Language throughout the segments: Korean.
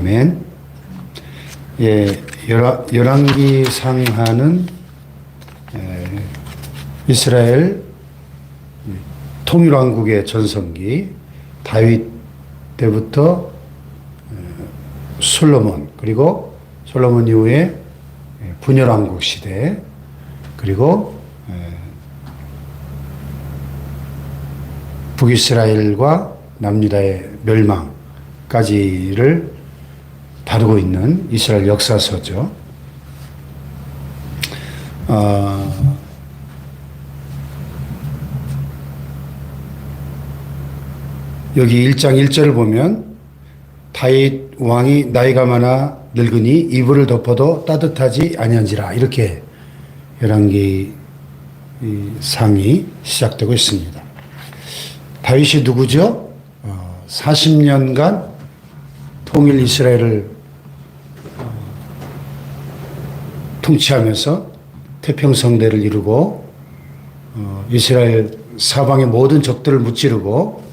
아멘. 예, 열왕기 상하는 이스라엘 통일왕국의 전성기, 다윗 때부터 솔로몬, 그리고 솔로몬 이후에 분열왕국 시대, 그리고 북이스라엘과 남유다의 멸망까지를 다루고 있는 이스라엘 역사서죠. 여기 1장 1절을 보면 다윗 왕이 나이가 많아 늙으니 이불을 덮어도 따뜻하지 아니한지라, 이렇게 열왕기 상이 시작되고 있습니다. 다윗이 누구죠? 40년간 통일 이스라엘을 통치하면서 태평성대를 이루고 이스라엘 사방의 모든 적들을 무찌르고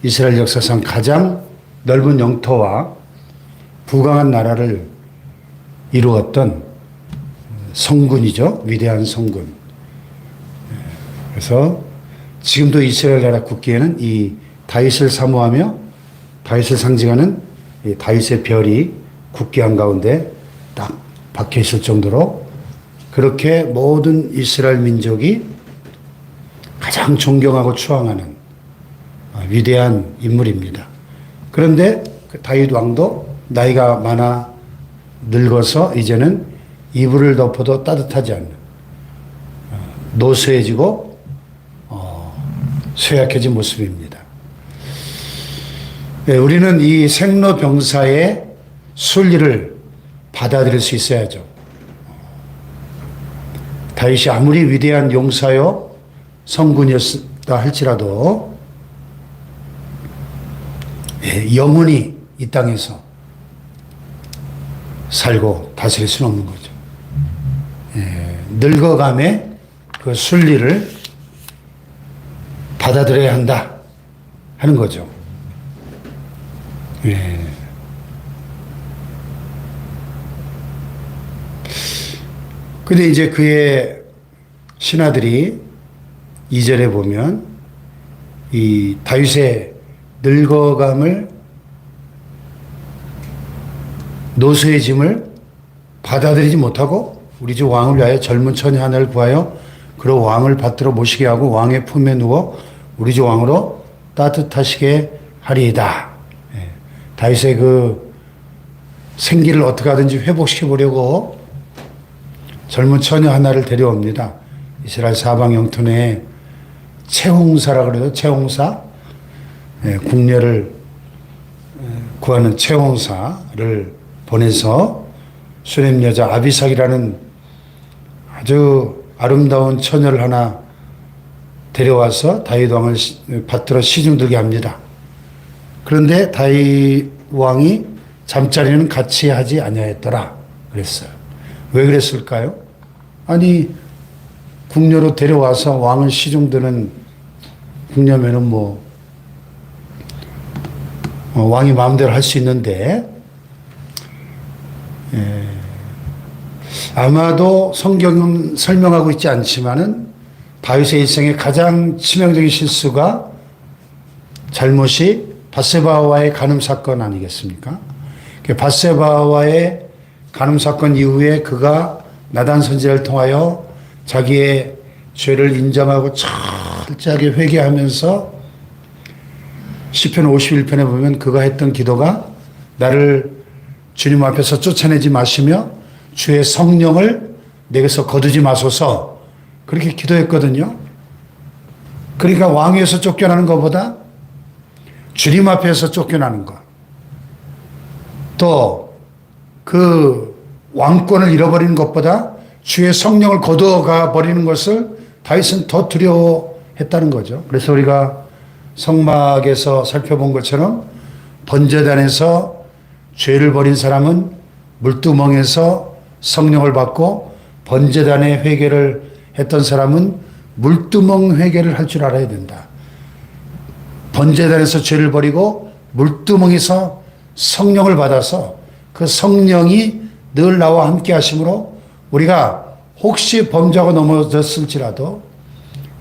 이스라엘 역사상 가장 넓은 영토와 부강한 나라를 이루었던 성군이죠. 위대한 성군. 그래서 지금도 이스라엘 나라 국기에는 이 다윗을 사모하며 다윗을 상징하는 이 다윗의 별이 국기 한가운데 딱 박혀 있을 정도로 그렇게 모든 이스라엘 민족이 가장 존경하고 추앙하는 위대한 인물입니다. 그런데 다윗 왕도 나이가 많아 늙어서 이제는 이불을 덮어도 따뜻하지 않는 노쇠해지고 쇠약해진 모습입니다. 네, 우리는 이 생로병사의 순리를 받아들일 수 있어야죠. 다윗이 아무리 위대한 용사요 성군이었다 할지라도 영원히 이 땅에서 살고 다스릴 수는 없는 거죠. 늙어감의 그 순리를 받아들여야 한다 하는 거죠. 근데 이제 그의 신하들이 2절에 보면 이 다윗의 늙어감을, 노쇠해짐을 받아들이지 못하고 우리 주 왕을 위하여 젊은 처녀 하나를 구하여 그로 왕을 받들어 모시게 하고 왕의 품에 누워 우리 주 왕으로 따뜻하시게 하리이다. 다윗의 그 생기를 어떻게 하든지 회복시켜 보려고 젊은 처녀 하나를 데려옵니다. 이스라엘 사방 영토 내에 채홍사라 그래요. 채홍사. 궁녀를 구하는 채홍사를 보내서 수넴 여자 아비삭이라는 아주 아름다운 처녀를 하나 데려와서 다윗 왕을 받들어 시중들게 합니다. 그런데 다윗 왕이 잠자리는 같이 하지 아니하였더라 그랬어요. 왜 그랬을까요? 아니, 궁녀로 데려와서 왕을 시중드는 궁녀면은 왕이 마음대로 할 수 있는데, 아마도 성경은 설명하고 있지 않지만은 다윗의 일생의 가장 치명적인 실수가, 잘못이 밧세바와의 간음 사건 아니겠습니까? 밧세바와의 간음 사건 이후에 그가 나단 선지자를 통하여 자기의 죄를 인정하고 철저하게 회개하면서 시편 51편에 보면 그가 했던 기도가 나를 주님 앞에서 쫓아내지 마시며 주의 성령을 내게서 거두지 마소서, 그렇게 기도했거든요. 그러니까 왕위에서 쫓겨나는 것보다 주님 앞에서 쫓겨나는 것, 또 그 왕권을 잃어버리는 것보다 주의 성령을 거두어가 버리는 것을 다윗은 더 두려워했다는 거죠. 그래서 우리가 성막에서 살펴본 것처럼 번제단에서 죄를 버린 사람은 물두멍에서 성령을 받고 번제단의 회개를 했던 사람은 물두멍 회개를 할 줄 알아야 된다. 번제단에서 죄를 버리고 물두멍에서 성령을 받아서 그 성령이 늘 나와 함께 하심으로 우리가 혹시 범죄하고 넘어졌을지라도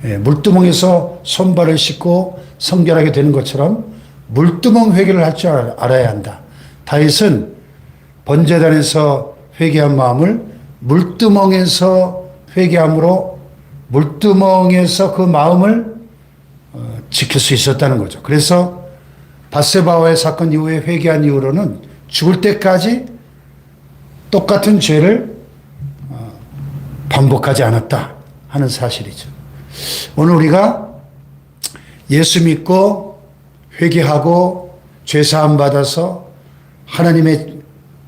물두멍에서 손발을 씻고 성결하게 되는 것처럼 물두멍 회개를 할 줄 알아야 한다. 다윗은 번제단에서 회개한 마음을 물두멍에서 회개함으로 물두멍에서 그 마음을 지킬 수 있었다는 거죠. 그래서 밧세바와의 사건 이후에 회개한 이후로는 죽을 때까지 똑같은 죄를 반복하지 않았다 하는 사실이죠. 오늘 우리가 예수 믿고 회개하고 죄사함 받아서 하나님의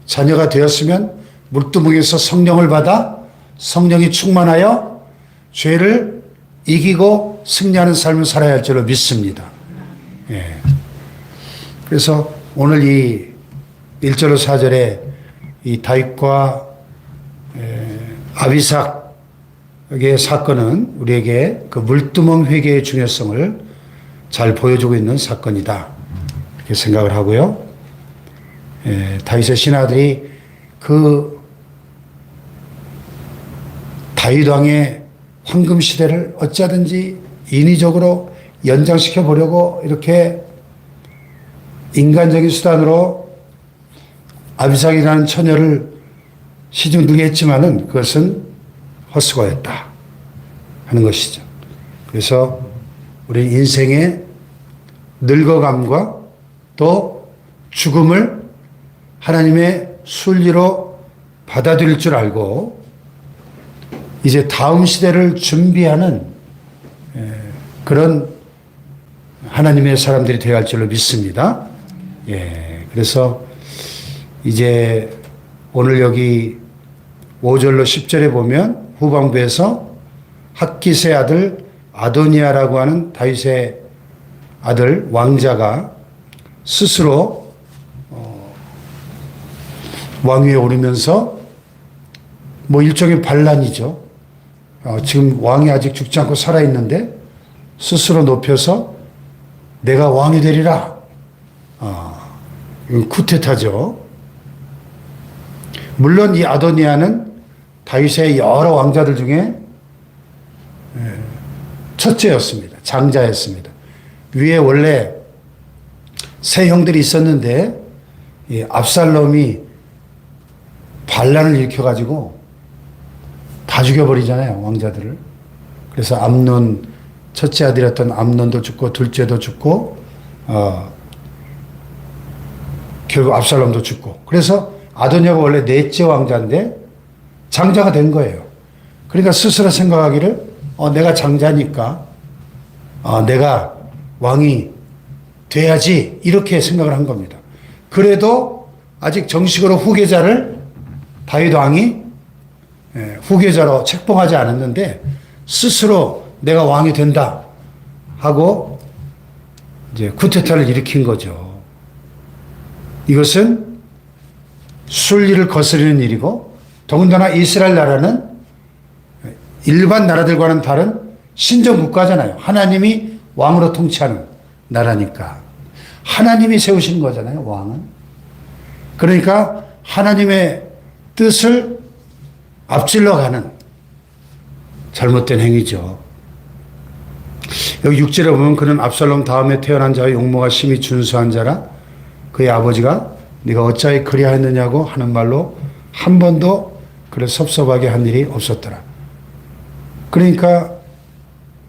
자녀가 되었으면 물두멍에서 성령을 받아 성령이 충만하여 죄를 이기고 승리하는 삶을 살아야 할 줄로 믿습니다. 예. 그래서 오늘 이 1절로 4절에 이 다윗과 아비삭의 사건은 우리에게 그 물두멍 회개의 중요성을 잘 보여주고 있는 사건이다. 이렇게 생각을 하고요. 다윗의 신하들이 그 다윗 왕의 황금 시대를 어찌하든지 인위적으로 연장시켜 보려고 이렇게 인간적인 수단으로 아비삭이라는 처녀를 시중둥이 했지만은 그것은 헛수고였다 하는 것이죠. 그래서 우리 인생의 늙어감과 또 죽음을 하나님의 순리로 받아들일 줄 알고 이제 다음 시대를 준비하는 그런 하나님의 사람들이 되어야 할 줄로 믿습니다. 예, 그래서 이제 오늘 여기 5절로 10절에 보면 후반부에서 핫깃의 아들 아도니아라고 하는 다윗의 아들 왕자가 스스로 왕위에 오르면서 뭐 일종의 반란이죠. 지금 왕이 아직 죽지 않고 살아있는데 스스로 높여서 내가 왕이 되리라. 이건 쿠데타죠. 물론 이 아도니아는 다윗의 여러 왕자들 중에 첫째였습니다. 장자였습니다. 위에 원래 세 형들이 있었는데 이 압살롬이 반란을 일으켜가지고 다 죽여버리잖아요. 왕자들을. 그래서 암논 첫째 아들이었던 암논도 죽고 둘째도 죽고 결국 압살롬도 죽고. 그래서 아도니아가 원래 넷째 왕자인데 장자가 된 거예요. 그러니까 스스로 생각하기를 내가 장자니까 내가 왕이 돼야지 이렇게 생각을 한 겁니다. 그래도 아직 정식으로 후계자를 다윗 왕이 후계자로 책봉하지 않았는데 스스로 내가 왕이 된다 하고 이제 쿠데타를 일으킨 거죠. 이것은 순리를 거스르는 일이고 더군다나 이스라엘 나라는 일반 나라들과는 다른 신정 국가잖아요. 하나님이 왕으로 통치하는 나라니까. 하나님이 세우신 거잖아요, 왕은. 그러니까 하나님의 뜻을 앞질러 가는 잘못된 행위죠. 여기 6절에 보면 그는 압살롬 다음에 태어난 자의 용모가 심히 준수한 자라 그의 아버지가 네가 어찌하여 그리하였느냐고 하는 말로 한 번도 그를 섭섭하게 한 일이 없었더라. 그러니까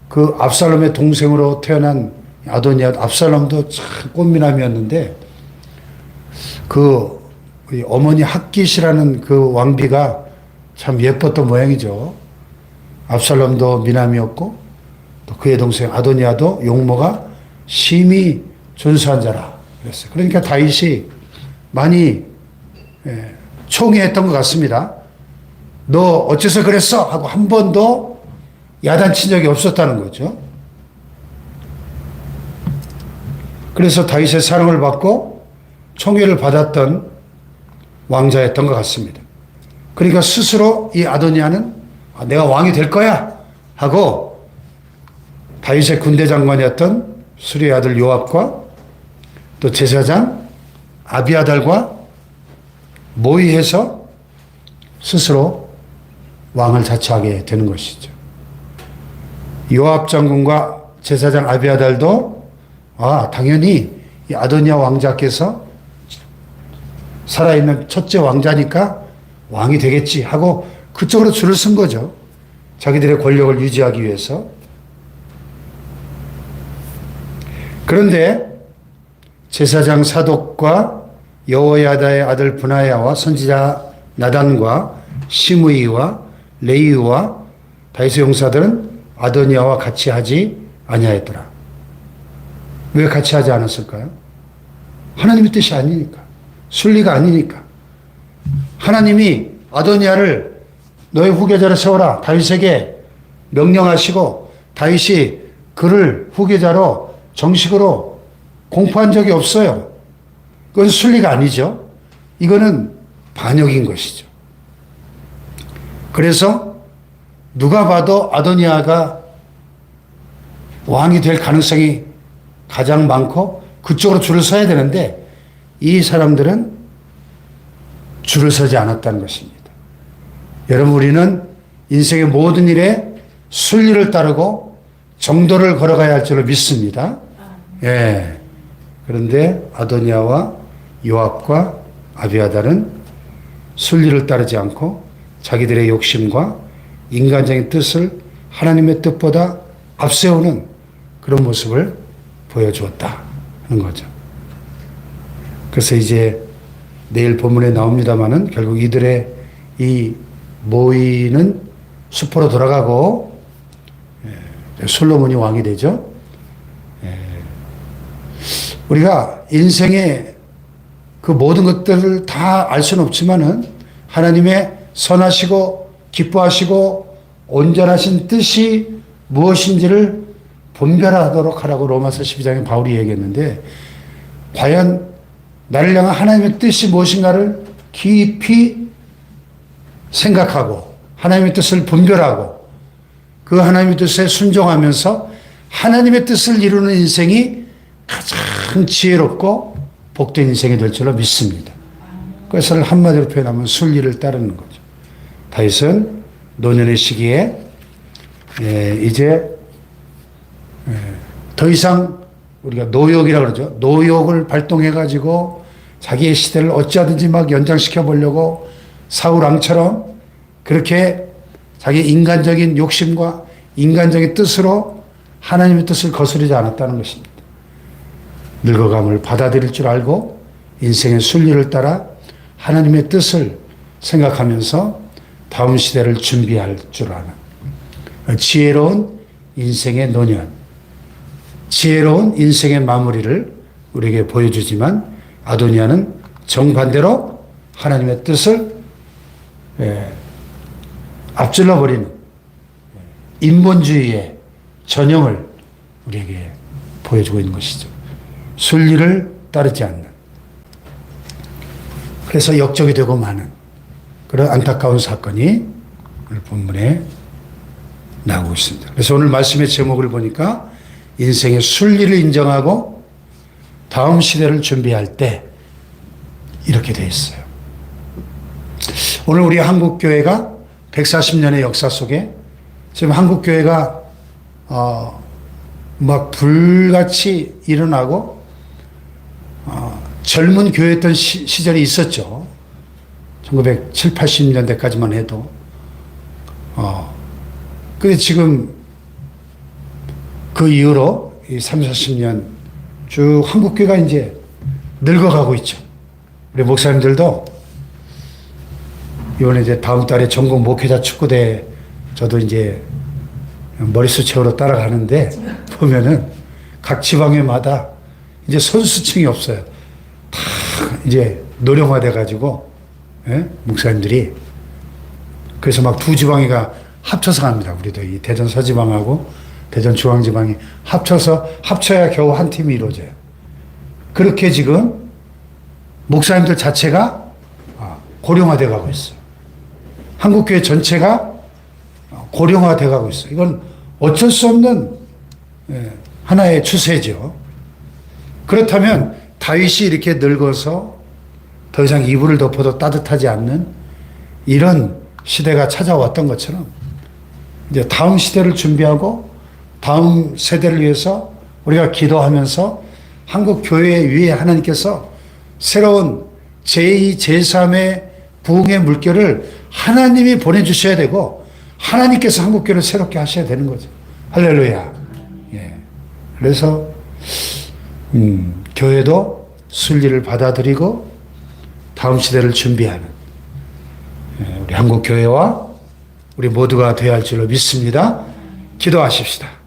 그 압살롬의 동생으로 태어난 아도니아, 압살롬도 참 꽃미남이었는데 그 어머니 핫깃이라는 그 왕비가 참 예뻤던 모양이죠. 압살롬도 미남이었고 또 그의 동생 아도니아도 용모가 심히 준수한 자라 그랬어요. 그러니까 다윗이 많이 총애했던 것 같습니다. 너 어째서 그랬어? 하고 한 번도 야단친 적이 없었다는 거죠. 그래서 다윗의 사랑을 받고 총애를 받았던 왕자였던 것 같습니다. 그러니까 스스로 이 아도니아는 내가 왕이 될 거야 하고 다윗의 군대 장관이었던 수리의 아들 요압과 또 제사장 아비아달과 모의해서 스스로 왕을 자처하게 되는 것이죠. 요압 장군과 제사장 아비아달도 당연히 이 아도니아 왕자께서 살아있는 첫째 왕자니까 왕이 되겠지 하고 그쪽으로 줄을 쓴 거죠. 자기들의 권력을 유지하기 위해서. 그런데 제사장 사독과 여호야다의 아들 브나야와 선지자 나단과 시므이와 레이와 다윗의 용사들은 아도니아와 같이 하지 아니하였더라. 왜 같이 하지 않았을까요? 하나님의 뜻이 아니니까. 순리가 아니니까. 하나님이 아도니아를 너의 후계자로 세워라. 다윗에게 명령하시고 다윗이 그를 후계자로 정식으로 공포한 적이 없어요. 그건 순리가 아니죠. 이거는 반역인 것이죠. 그래서 누가 봐도 아도니아가 왕이 될 가능성이 가장 많고 그쪽으로 줄을 서야 되는데 이 사람들은 줄을 서지 않았다는 것입니다. 여러분, 우리는 인생의 모든 일에 순리를 따르고 정도를 걸어가야 할 줄을 믿습니다. 예. 그런데 아도니아와 요압과 아비아달은 순리를 따르지 않고 자기들의 욕심과 인간적인 뜻을 하나님의 뜻보다 앞세우는 그런 모습을 보여주었다 하는 거죠. 그래서 이제 내일 본문에 나옵니다마는 결국 이들의 이 모의는 수포로 돌아가고 솔로몬이 왕이 되죠. 우리가 인생의 그 모든 것들을 다 알 수는 없지만은 하나님의 선하시고 기뻐하시고 온전하신 뜻이 무엇인지를 분별하도록 하라고 로마서 12장에 바울이 얘기했는데, 과연 나를 향한 하나님의 뜻이 무엇인가를 깊이 생각하고 하나님의 뜻을 분별하고 그 하나님의 뜻에 순종하면서 하나님의 뜻을 이루는 인생이 가장 지혜롭고 복된 인생이 될 줄로 믿습니다. 그것을 한마디로 표현하면 순리를 따르는 거죠. 다윗은 노년의 시기에 이제 더 이상 우리가 노욕이라고 그러죠. 노욕을 발동해가지고 자기의 시대를 어찌하든지 막 연장시켜 보려고 사울 왕처럼 그렇게 자기 인간적인 욕심과 인간적인 뜻으로 하나님의 뜻을 거스르지 않았다는 것입니다. 늙어감을 받아들일 줄 알고 인생의 순리를 따라 하나님의 뜻을 생각하면서 다음 시대를 준비할 줄 아는 지혜로운 인생의 노년, 지혜로운 인생의 마무리를 우리에게 보여주지만, 아도니아는 정반대로 하나님의 뜻을 앞질러 버리는 인본주의의 전형을 우리에게 보여주고 있는 것이죠. 순리를 따르지 않는, 그래서 역적이 되고 마는 그런 안타까운 사건이 오늘 본문에 나오고 있습니다. 그래서 오늘 말씀의 제목을 보니까 인생의 순리를 인정하고 다음 시대를 준비할 때 이렇게 되어 있어요. 오늘 우리 한국교회가 140년의 역사 속에 지금 한국교회가 막 불같이 일어나고 젊은 교회였던 시절이 있었죠. 1970, 80년대까지만 해도. 근데 지금 그 이후로 이 30, 40년 쭉 한국교회가 이제 늙어가고 있죠. 우리 목사님들도 이번에 이제 다음 달에 전국 목회자 축구대 저도 이제 머릿수 채우러 따라가는데 보면은 각 지방에마다 이제 선수층이 없어요. 다 이제 노령화돼 가지고 목사님들이 그래서 막 두 지방이가 합쳐서 갑니다. 우리도 이 대전 서지방하고 대전 중앙지방이 합쳐야 겨우 한 팀이 이루어져요. 그렇게 지금 목사님들 자체가 고령화돼 가고 있어요. 한국교회 전체가 고령화돼 가고 있어요. 이건 어쩔 수 없는 하나의 추세죠. 그렇다면 다윗이 이렇게 늙어서 더 이상 이불을 덮어도 따뜻하지 않는 이런 시대가 찾아왔던 것처럼 이제 다음 시대를 준비하고 다음 세대를 위해서 우리가 기도하면서 한국 교회 위에 하나님께서 새로운 제2, 제3의 부흥의 물결을 하나님이 보내주셔야 되고 하나님께서 한국 교회를 새롭게 하셔야 되는 거죠. 할렐루야. 예. 그래서 교회도 순리를 받아들이고 다음 시대를 준비하는 우리 한국 교회와 우리 모두가 되어야 할 줄로 믿습니다. 기도하십시다.